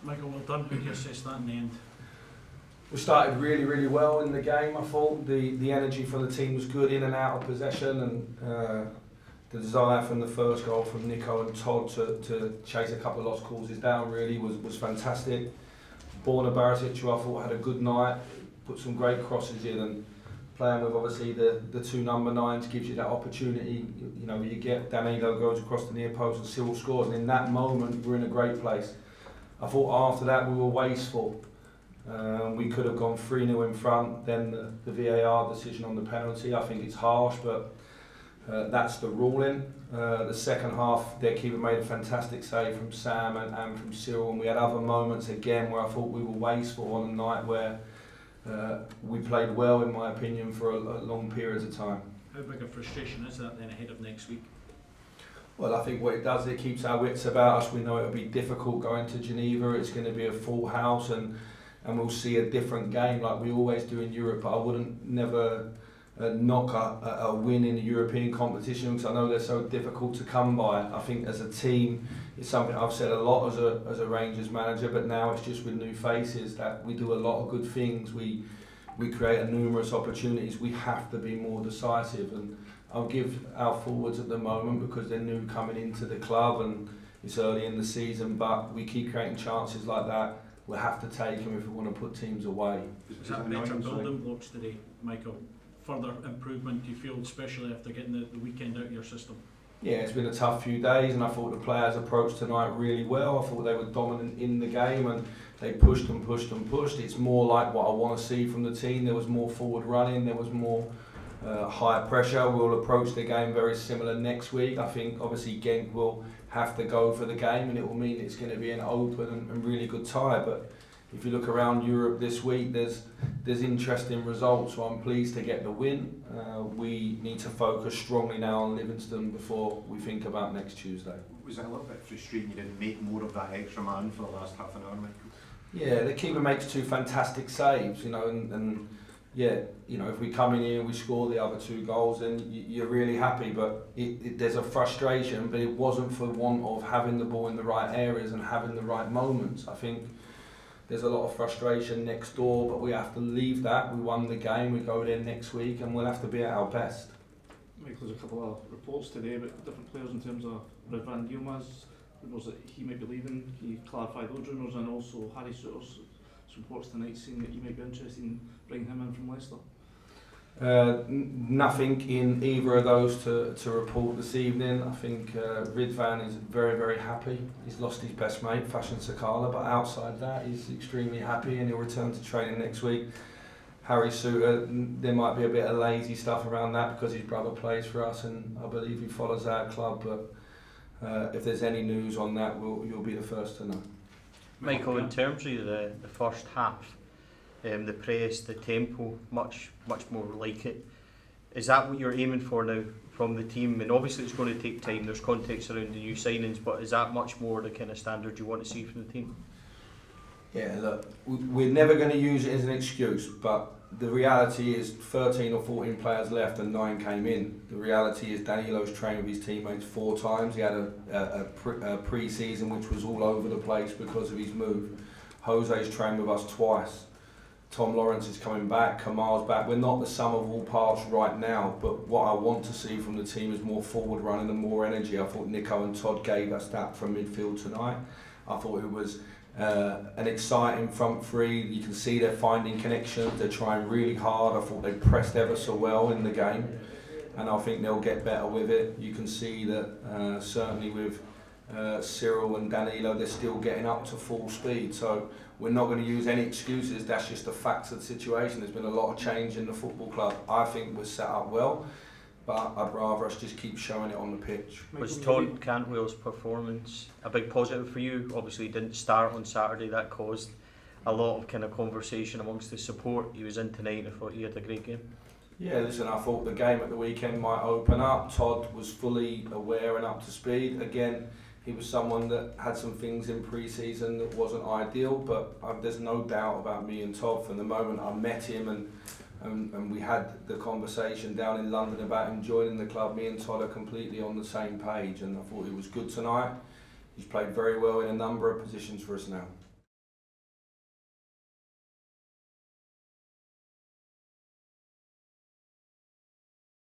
Michael, well done. How do you assess that in the end? We started really, really well in the game. I thought the energy from the team was good in and out of possession, and the desire from the first goal from Nico and Todd to chase a couple of lost causes down really was fantastic. Borna Barisic, who I thought had a good night, put some great crosses in, and playing with obviously the two number 9s gives you that opportunity. You know, you get Danilo goes across the near post and Cyril scores, and in that moment we're in a great place. I thought after that we were wasteful. We could have gone 3-0 in front, then the VAR decision on the penalty. I think it's harsh, but that's the ruling. The second half, their keeper made a fantastic save from Sam and from Cyril, and we had other moments again where I thought we were wasteful on a night where we played well, in my opinion, for a long periods of time. How big a frustration is that then ahead of next week? Well, I think what it does, it keeps our wits about us. We know it'll be difficult going to Geneva. It's going to be a full house, and we'll see a different game like we always do in Europe. But I wouldn't never knock a win in a European competition, because I know they're so difficult to come by. I think as a team, it's something I've said a lot as a Rangers manager, but now it's just with new faces that we do a lot of good things. We create numerous opportunities. We have to be more decisive, and I'll give our forwards at the moment, because they're new coming into the club and it's early in the season, but we keep creating chances like that. We'll have to take them if we want to put teams away. Is that better building blocks today, Michael? Further improvement, do you feel, especially after getting the weekend out of your system? Yeah, it's been a tough few days, and I thought the players approached tonight really well. I thought they were dominant in the game, and they pushed and pushed and pushed. It's more like what I want to see from the team. There was more forward running, there was more high pressure. We'll approach the game very similar next week. I think obviously Genk will have to go for the game, and it will mean it's going to be an open and really good tie. But if you look around Europe this week, there's interesting results, so I'm pleased to get the win. We need to focus strongly now on Livingston before we think about next Tuesday. Was it a little bit frustrating you didn't make more of that extra man for the last half an hour, Michael? Yeah, the keeper makes 2 fantastic saves, you know, and yeah, you know, if we come in here and we score the other 2 goals, then you're really happy. But there's a frustration, but it wasn't for want of having the ball in the right areas and having the right moments. I think there's a lot of frustration next door, but we have to leave that. We won the game, we go there next week, and we'll have to be at our best. Michael, there's a couple of reports today about different players in terms of Ridvan Yilmaz, rumours that he might be leaving. Can you clarify those rumours? And also Harry Souttar's reports tonight saying that you might be interested in bringing him in from Leicester. Nothing in either of those to report this evening. I think Ridvan is very, very happy. He's lost his best mate, Fashion Sakala, but outside that he's extremely happy, and he'll return to training next week. Harry Souttar, there might be a bit of lazy stuff around that because his brother plays for us, and I believe he follows our club, but if there's any news on that, you'll be the first to know. Michael, in terms of the first half, the press, the tempo, much more like it. Is that what you're aiming for now from the team? And obviously it's going to take time, there's context around the new signings, but is that much more the kind of standard you want to see from the team? Yeah, look, we're never going to use it as an excuse, but the reality is 13 or 14 players left and 9 came in. The reality is Danilo's trained with his teammates 4 times. He had a pre-season which was all over the place because of his move. Jose's trained with us twice. Tom Lawrence is coming back, Kamal's back. We're not the sum of all parts right now, but what I want to see from the team is more forward running and more energy. I thought Nico and Todd gave us that from midfield tonight. I thought it was an exciting front three. You can see they're finding connections, they're trying really hard. I thought they pressed ever so well in the game, and I think they'll get better with it. You can see that certainly with Cyril and Danilo, they're still getting up to full speed. So we're not going to use any excuses. That's just the facts of the situation. There's been a lot of change in the football club. I think we're set up well, but I'd rather us just keep showing it on the pitch. Was Todd Cantwell's performance a big positive for you? Obviously he didn't start on Saturday, that caused a lot of kind of conversation amongst the support. He was in tonight, I thought he had a great game. Yeah, listen, I thought the game at the weekend might open up. Todd was fully aware and up to speed. Again, he was someone that had some things in pre-season that wasn't ideal, but there's no doubt about me and Todd. From the moment I met him and we had the conversation down in London about him joining the club, me and Todd are completely on the same page, and I thought he was good tonight. He's played very well in a number of positions for us now.